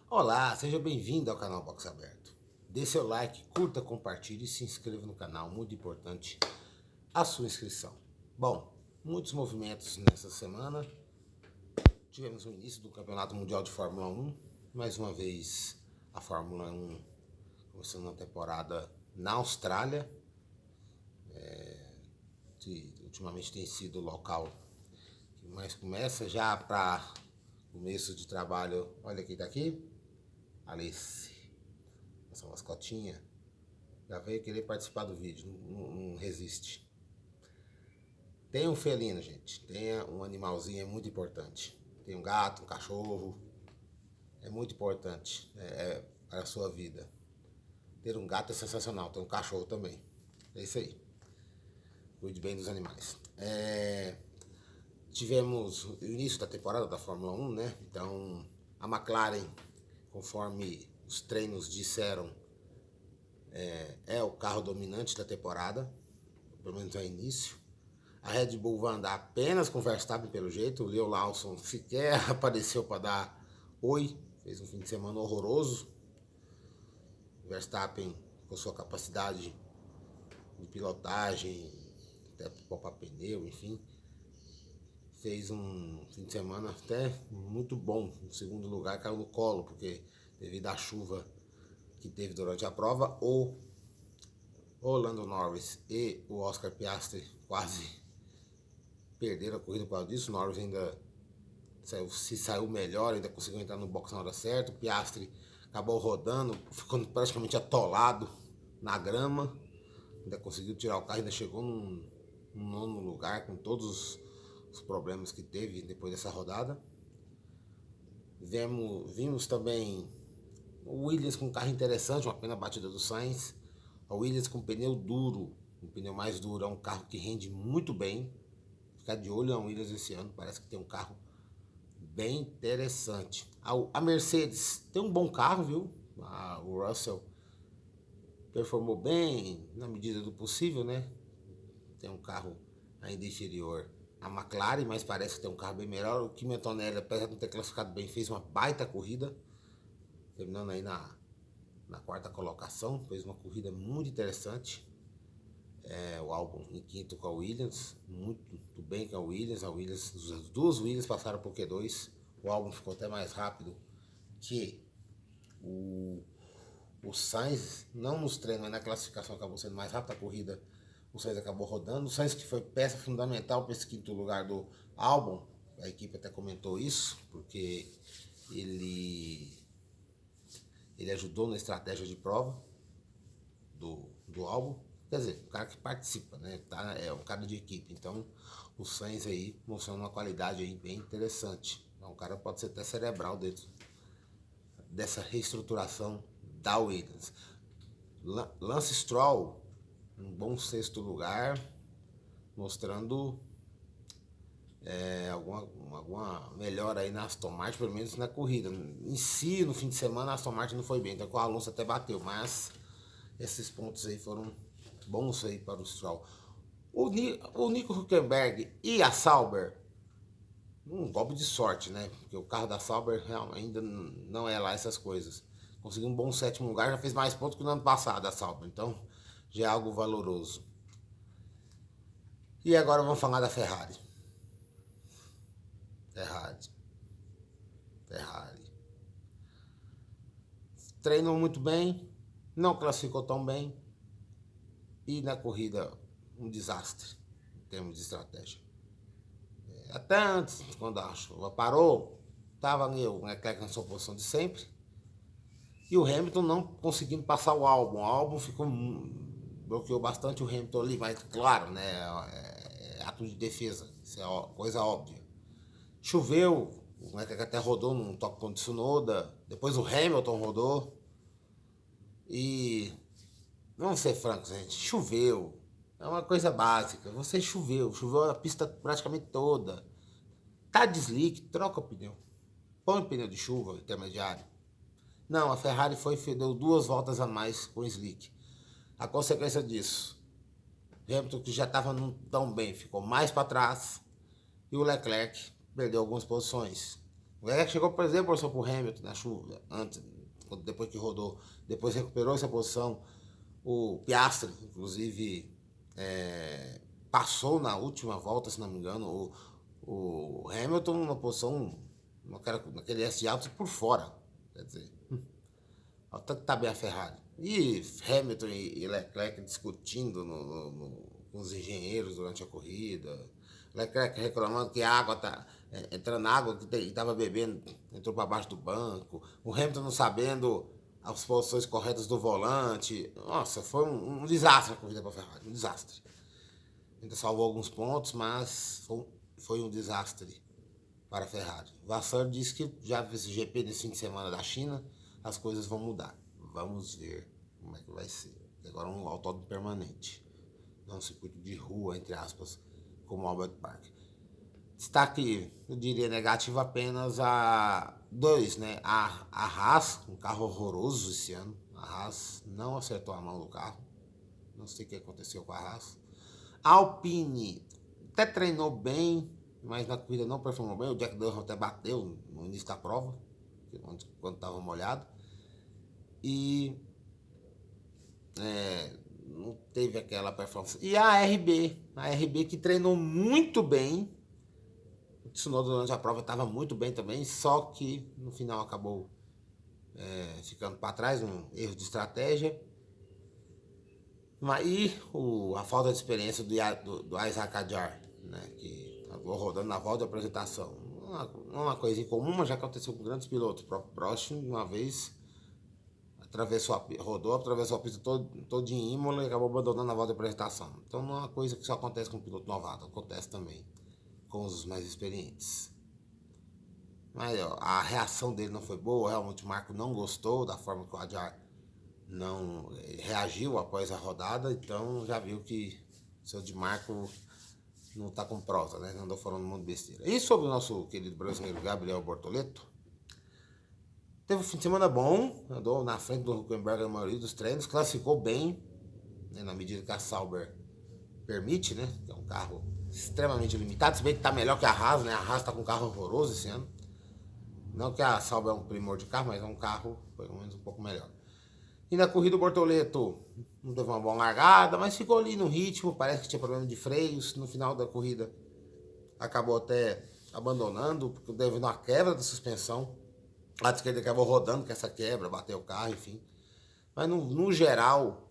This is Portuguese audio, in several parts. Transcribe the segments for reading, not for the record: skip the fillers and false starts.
Olá, seja bem-vindo ao canal Box Aberto. Dê seu like, curta, compartilhe e se inscreva no canal, muito importante a sua inscrição. Bom, muitos movimentos nessa semana. Tivemos o início do Campeonato Mundial de Fórmula 1. Mais uma vez a Fórmula 1 começando uma temporada na Austrália. Que ultimamente tem sido o local que mais começa. Já para começo de trabalho, olha quem tá aqui. Alice, essa mascotinha, já veio querer participar do vídeo, não resiste. Tenha um felino, gente, tenha um animalzinho, é muito importante. Tem um gato, um cachorro, é muito importante para a sua vida. Ter um gato é sensacional, ter um cachorro também, é isso aí. Cuide bem dos animais. Tivemos o início da temporada da Fórmula 1, né? Então, a McLaren, conforme os treinos disseram, é o carro dominante da temporada, pelo menos no início. A Red Bull vai andar apenas com o Verstappen pelo jeito. O Leo Lawson sequer apareceu para dar oi, fez um fim de semana horroroso. O Verstappen, com sua capacidade de pilotagem, até poupar pneu, enfim, fez um fim de semana até muito bom. No segundo lugar caiu no colo, porque devido à chuva que teve durante a prova, o Lando Norris e o Oscar Piastri quase perderam a corrida por causa disso. O Norris ainda saiu melhor, ainda conseguiu entrar no box na hora certa. O Piastri acabou rodando, ficando praticamente atolado na grama. Ainda conseguiu tirar o carro, ainda chegou num nono lugar com todos os problemas que teve depois dessa rodada. Vimos também o Williams com um carro interessante, uma pena batida do Sainz. A Williams com pneu duro, um pneu mais duro, é um carro que rende muito bem. Ficar de olho na Williams esse ano, parece que tem um carro bem interessante. A Mercedes tem um bom carro, viu? O Russell performou bem na medida do possível, né? Tem um carro ainda inferior à McLaren, mas parece que tem um carro bem melhor. O Kimi Antonelli, apesar de não ter classificado bem, fez uma baita corrida, terminando aí na quarta colocação. Fez uma corrida muito interessante. O Albon em quinto com a Williams, muito bem com a Williams. As duas Williams passaram por Q2. O Albon ficou até mais rápido que o Sainz. Não nos treinos, mas na classificação acabou sendo mais rápido a corrida. O Sainz acabou rodando. O Sainz, que foi peça fundamental para esse quinto lugar do Albon. A equipe até comentou isso, porque ele ajudou na estratégia de prova do Albon. Quer dizer, o cara que participa, né? É um cara de equipe. Então, o Sainz aí mostrando uma qualidade aí bem interessante. Então, o cara pode ser até cerebral dentro dessa reestruturação da Williams. Lance Stroll, um bom sexto lugar, mostrando alguma melhora aí na Aston Martin, pelo menos na corrida. Em si, no fim de semana, a Aston Martin não foi bem, então o Alonso até bateu, mas esses pontos aí foram bons aí para o Stroll. O Nico Hülkenberg e a Sauber, um golpe de sorte, né? Porque o carro da Sauber ainda não é lá essas coisas. Conseguiu um bom sétimo lugar, já fez mais pontos que no ano passado a Sauber, então já é algo valoroso. E agora vamos falar da Ferrari. Ferrari. Treinou muito bem, não classificou tão bem. E na corrida, um desastre em termos de estratégia. Até antes, quando a chuva parou, estava o Leclerc na sua posição de sempre. E o Hamilton não conseguindo passar o Albon. O Albon bloqueou bastante o Hamilton ali, mas claro, né? É ato de defesa, isso é coisa óbvia. Choveu, o Leclerc até rodou num toque com o Tsunoda. Depois o Hamilton rodou. E vamos ser francos, gente, choveu. É uma coisa básica. Você choveu a pista praticamente toda. Tá de slick, troca o pneu. Põe o pneu de chuva intermediário. Não, a Ferrari deu 2 voltas a mais com slick. A consequência disso, Hamilton, que já estava tão bem, ficou mais para trás. E o Leclerc perdeu algumas posições. O Leclerc chegou, por exemplo, pro Hamilton na chuva, antes, depois que rodou, depois recuperou essa posição. O Piastri, inclusive, passou na última volta, se não me engano, o Hamilton na posição, naquele S alto por fora. Quer dizer, olha tanto que tá bem a Ferrari. E Hamilton e Leclerc discutindo com os engenheiros durante a corrida. Leclerc reclamando que a água tá entrando água que estava bebendo, entrou para baixo do banco. O Hamilton não sabendo as posições corretas do volante. Nossa, foi um desastre a corrida para a Ferrari, um desastre. Ainda salvou alguns pontos, mas foi um desastre para a Ferrari. Vasseur disse que já esse GP nesse fim de semana da China, as coisas vão mudar. Vamos ver como é que vai ser. Agora é um autódromo permanente, não um circuito de rua, entre aspas, como o Albert Park. Destaque, eu diria negativo apenas a dois, né? A Haas, um carro horroroso esse ano. A Haas não acertou a mão do carro. Não sei o que aconteceu com a Haas. A Alpine até treinou bem, mas na corrida não performou bem. O Jack Durham até bateu no início da prova, quando estava molhado. E não teve aquela performance. E a RB que treinou muito bem. O Tsunoda durante a prova estava muito bem também, só que no final acabou ficando para trás, um erro de estratégia. E a falta de experiência do Isaac Hadjar, né, que acabou rodando na volta de apresentação. Não é uma coisa incomum, mas já aconteceu com grandes pilotos. O próprio Prost, uma vez, rodou, atravessou a pista todo em Imola e acabou abandonando a volta de apresentação. Então não é uma coisa que só acontece com o piloto novato, acontece também com os mais experientes. Mas a reação dele não foi boa, realmente o Marco não gostou da forma que o Hadjar não reagiu após a rodada, então já viu que o seu de Marco não tá com prosa, né? Andou falando um monte de besteira. E sobre o nosso querido brasileiro Gabriel Bortoleto, teve um fim de semana bom, andou na frente do Hülkenberg na maioria dos treinos, classificou bem, né, na medida que a Sauber permite, né? Que é um carro extremamente limitado, se bem que tá melhor que a Haas, né? A Haas tá com um carro horroroso esse ano. Não que a Sauber é um primor de carro, mas é um carro pelo menos um pouco melhor. E na corrida o Bortoleto não teve uma boa largada, mas ficou ali no ritmo, parece que tinha problema de freios. No final da corrida acabou até abandonando, porque devido a uma quebra da suspensão. A esquerda acabou rodando com essa quebra, bateu o carro, enfim. Mas no geral,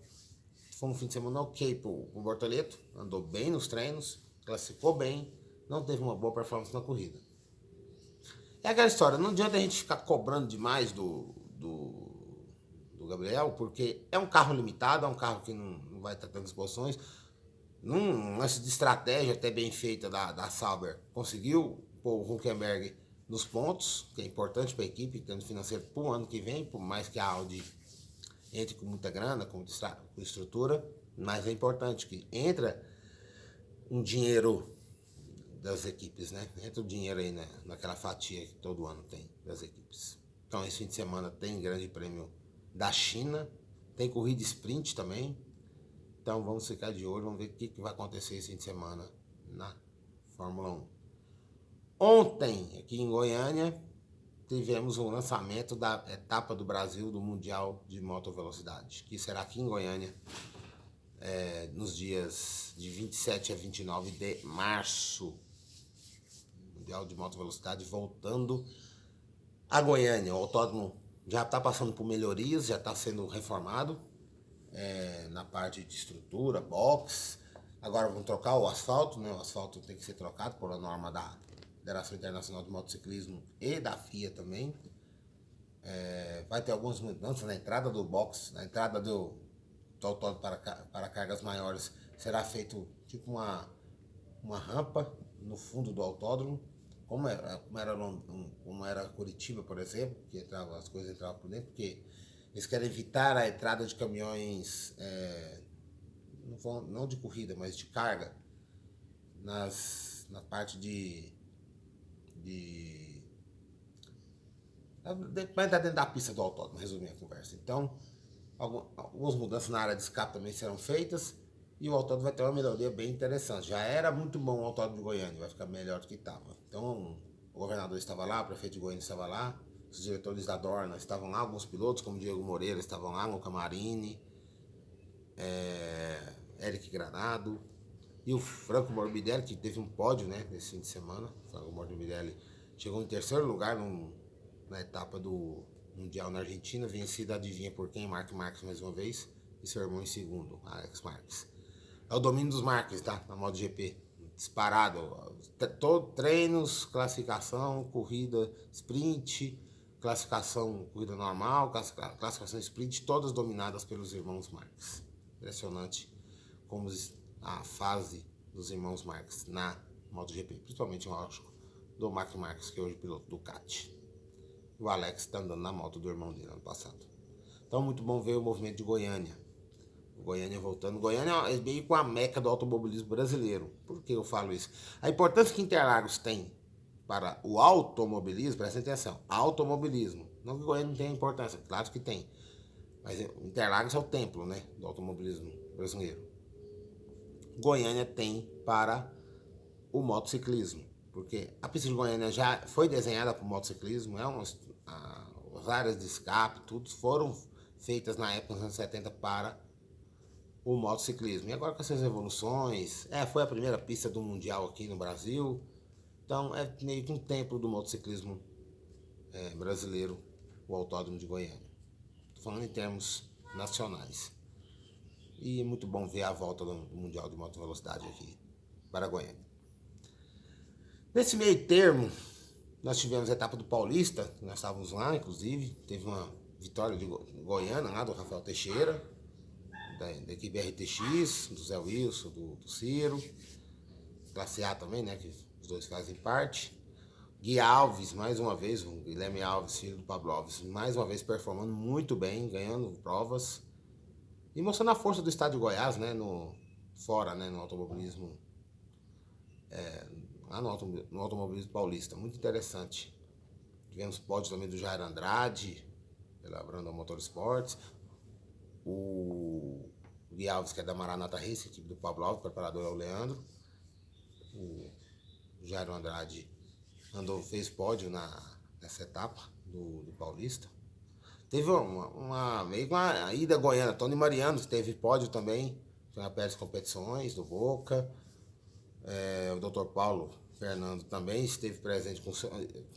foi um fim de semana ok pro Bortoleto. Andou bem nos treinos, classificou bem, não teve uma boa performance na corrida. É aquela história, não adianta a gente ficar cobrando demais do Gabriel, porque é um carro limitado, é um carro que não vai ter tantas posições. Num lance de estratégia até bem feita da Sauber, conseguiu pôr o Hülkenberg nos pontos, que é importante para a equipe, tanto financeiro para o ano que vem, por mais que a Audi entre com muita grana, com estrutura, mas é importante que entra um dinheiro das equipes, né? Entra o dinheiro aí, né, naquela fatia que todo ano tem das equipes. Então esse fim de semana tem grande prêmio da China, tem corrida sprint também. Então vamos ficar de olho, vamos ver o que vai acontecer esse fim de semana na Fórmula 1. Ontem, aqui em Goiânia, tivemos o lançamento da etapa do Brasil do Mundial de Moto Velocidade, que será aqui em Goiânia, nos dias de 27 a 29 de março. Mundial de Moto Velocidade voltando a Goiânia. O autódromo já está passando por melhorias, já está sendo reformado na parte de estrutura, box. Agora vão trocar o asfalto, né? O asfalto tem que ser trocado por a norma da Federação Internacional de Motociclismo e da FIA também. Vai ter algumas mudanças na entrada do box, na entrada do autódromo para cargas maiores. Será feito tipo uma rampa no fundo do autódromo, como era Curitiba, por exemplo, que as coisas entravam por dentro, porque eles querem evitar a entrada de caminhões, não de corrida, mas de carga, na parte vai entrar dentro da pista do autódromo, resumindo a conversa. Então, algumas mudanças na área de escape também serão feitas, e o autódromo vai ter uma melhoria bem interessante. Já era muito bom o autódromo de Goiânia, vai ficar melhor do que estava. Então, o governador estava lá, o prefeito de Goiânia estava lá, os diretores da Dorna estavam lá, alguns pilotos, como Diego Moreira, estavam lá, no Camarini, Eric Granado, e o Franco Morbidelli, que teve um pódio, né, nesse fim de semana. O Franco Morbidelli chegou em terceiro lugar na etapa do Mundial na Argentina, vencida, adivinha por quem? Marc Marques mais uma vez, e seu irmão em segundo, Alex Marques. É o domínio dos Marques, tá? Na MotoGP. Disparado. Treinos, classificação, corrida sprint, classificação corrida normal, classificação sprint, todas dominadas pelos irmãos Marques. Impressionante como a fase dos irmãos Marques na MotoGP, principalmente, lógico, do Marc Marques, que é hoje piloto Ducati. O Alex está andando na moto do irmão dele ano passado. Então, muito bom ver o movimento de Goiânia. Goiânia voltando. Goiânia é meio com a meca do automobilismo brasileiro. Por que eu falo isso? A importância que Interlagos tem para o automobilismo, presta atenção, automobilismo. Não que Goiânia não tenha importância, claro que tem. Mas Interlagos é o templo, né, do automobilismo brasileiro. Goiânia tem para o motociclismo. Porque a pista de Goiânia já foi desenhada para o motociclismo, as áreas de escape, tudo foram feitas na época, nos anos 70, para o motociclismo. E agora com essas evoluções, foi a primeira pista do Mundial aqui no Brasil, então é meio que um templo do motociclismo brasileiro, o Autódromo de Goiânia. Estou falando em termos nacionais. E é muito bom ver a volta do Mundial de Moto Velocidade aqui para Goiânia. Nesse meio termo, nós tivemos a etapa do Paulista, nós estávamos lá, inclusive, teve uma vitória de Goiânia, lá do Rafael Teixeira, da equipe RTX, do Zé Wilson, do Ciro, classe A também, né, que os dois fazem parte. Gui Alves, mais uma vez, o Guilherme Alves, filho do Pablo Alves, mais uma vez performando muito bem, ganhando provas e mostrando a força do estado de Goiás, né, no automobilismo, lá no automobilismo paulista, muito interessante. Tivemos pódio também do Jair Andrade, pela Brandon Motorsports, o Gui Alves, que é da Maranata Race, equipe do Pablo Alves, preparador é o Leandro. O Jairo Andrade fez pódio nessa etapa do Paulista. Teve meio que uma ida goiana. Tony Mariano teve pódio também, foi na Pérez Competições, do Boca. O Dr. Paulo Fernando também esteve presente com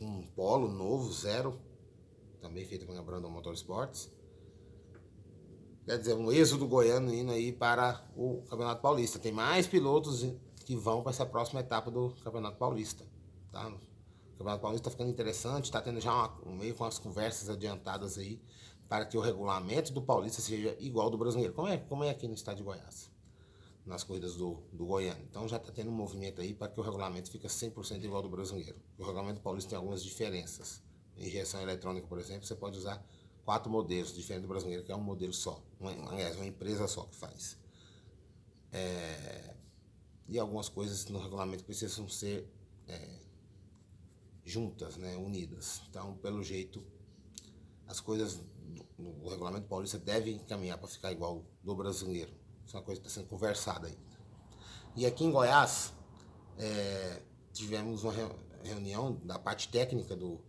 um Polo novo, zero, também feito pela Brandon Motorsports. Quer dizer, um êxodo goiano indo aí para o Campeonato Paulista. Tem mais pilotos que vão para essa próxima etapa do Campeonato Paulista. Tá? O Campeonato Paulista está ficando interessante, está tendo já meio com as conversas adiantadas aí para que o regulamento do Paulista seja igual ao do brasileiro, como é aqui no estado de Goiás, nas corridas do Goiânia. Então já está tendo um movimento aí para que o regulamento fique 100% igual ao do brasileiro. O regulamento paulista tem algumas diferenças. Injeção eletrônica, por exemplo, você pode usar 4 modelos, diferente do brasileiro, que é um modelo só. Aliás, uma empresa só que faz. E algumas coisas no regulamento precisam ser juntas, né, unidas. Então, pelo jeito, as coisas no regulamento paulista devem caminhar para ficar igual do brasileiro. Isso é uma coisa que está sendo conversada ainda. E aqui em Goiás, tivemos uma reunião da parte técnica do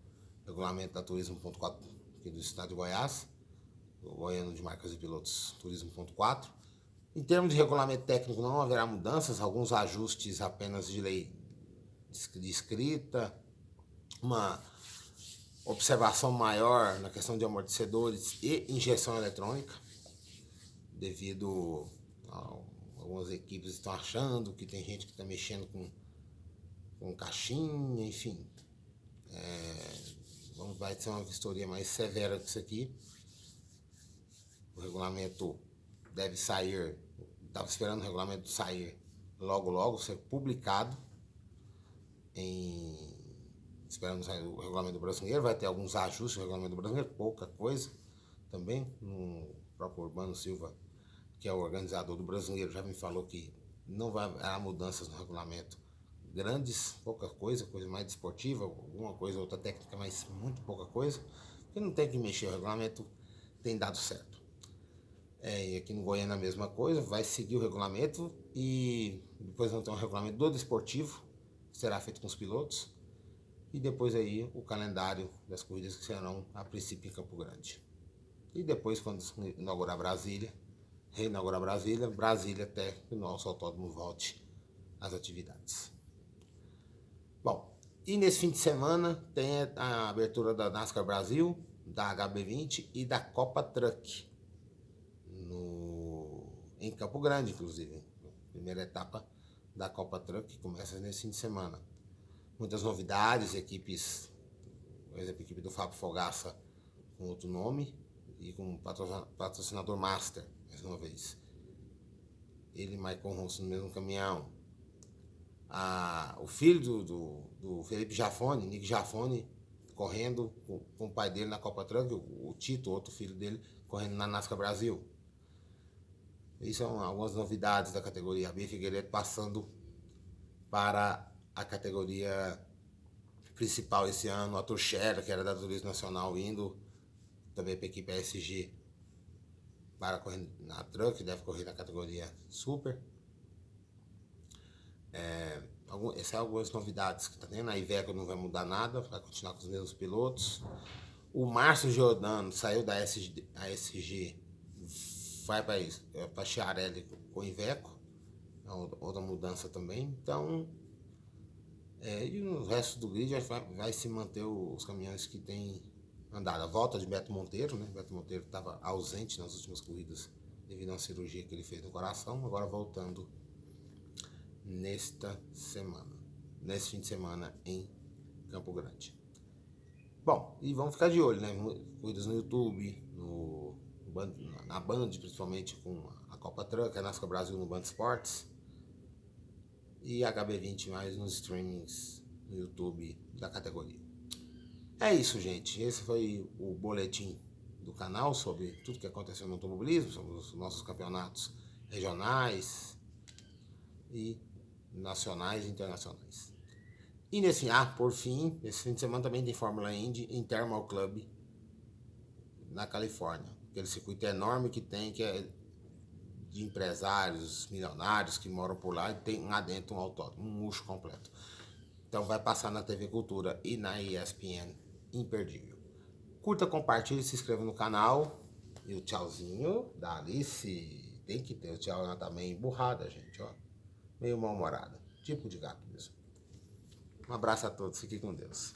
regulamento da Turismo.4 aqui do estado de Goiás, o Goiano de Marcas e Pilotos Turismo.4. Em termos de regulamento técnico não haverá mudanças, alguns ajustes apenas de lei de escrita, uma observação maior na questão de amortecedores e injeção eletrônica, devido a algumas equipes estão achando que tem gente que está mexendo com caixinha, enfim. Vai ser uma vistoria mais severa que isso aqui. O regulamento deve sair, estava esperando o regulamento sair logo, ser publicado, esperando sair o regulamento brasileiro. Vai ter alguns ajustes no regulamento brasileiro, pouca coisa também. O próprio Urbano Silva, que é o organizador do brasileiro, já me falou que não vai haver mudanças no regulamento grandes, pouca coisa mais desportiva, alguma coisa, outra técnica, mas muito pouca coisa, porque não tem que mexer, o regulamento tem dado certo. E aqui no Goiânia a mesma coisa, vai seguir o regulamento e depois vão ter um regulamento do desportivo, que será feito com os pilotos, E depois aí o calendário das corridas que serão a princípio em Campo Grande. E depois, quando inaugurar Brasília, reinaugurar Brasília até que o nosso autódromo volte às atividades. Bom, e nesse fim de semana tem a abertura da NASCAR Brasil, da HB20 e da Copa Truck em Campo Grande, inclusive. Primeira etapa da Copa Truck que começa nesse fim de semana. Muitas novidades, equipes, por exemplo, a equipe do Fábio Fogaça com outro nome e com patrocinador Master, mais uma vez. Ele e Maicon Ronson no mesmo caminhão. O filho do Felipe Jafone, Nick Jafone, correndo com o pai dele na Copa Truck, o Tito, outro filho dele, correndo na NASCAR Brasil. Isso são algumas novidades da categoria B. Figueiredo passando para a categoria principal esse ano. A Turchera, que era da Turismo Nacional, indo também para a equipe ASG para correr na Truck, deve correr na categoria Super. Essas são algumas novidades que está tendo. A Iveco não vai mudar nada, vai continuar com os mesmos pilotos. O Márcio Giordano saiu da ASG, vai para Chiarelli com Iveco, outra mudança também. Então, e o resto do grid vai se manter os caminhões que tem andado. A volta de Beto Monteiro, né? Beto Monteiro estava ausente nas últimas corridas devido a uma cirurgia que ele fez no coração, agora voltando nesse fim de semana em Campo Grande. Bom, e vamos ficar de olho, né? Corridas no YouTube, na Band, principalmente com a Copa Truck, a NASCAR Brasil no Band Esportes e a HB20 mais nos streamings no YouTube da categoria. É isso, gente. Esse foi o boletim do canal sobre tudo que aconteceu no automobilismo, sobre os nossos campeonatos regionais e nacionais e internacionais. E por fim, esse fim de semana também tem Fórmula Indy em Thermal Club, na Califórnia. Aquele circuito enorme que é de empresários, milionários que moram por lá e tem lá dentro um autódromo, um luxo completo. Então vai passar na TV Cultura e na ESPN, imperdível. Curta, compartilhe, se inscreva no canal. E o tchauzinho da Alice. Tem que ter o tchau, ela tá meio emburrada, gente, ó. Meio mal-humorada. Tipo de gato mesmo. Um abraço a todos, fiquem com Deus.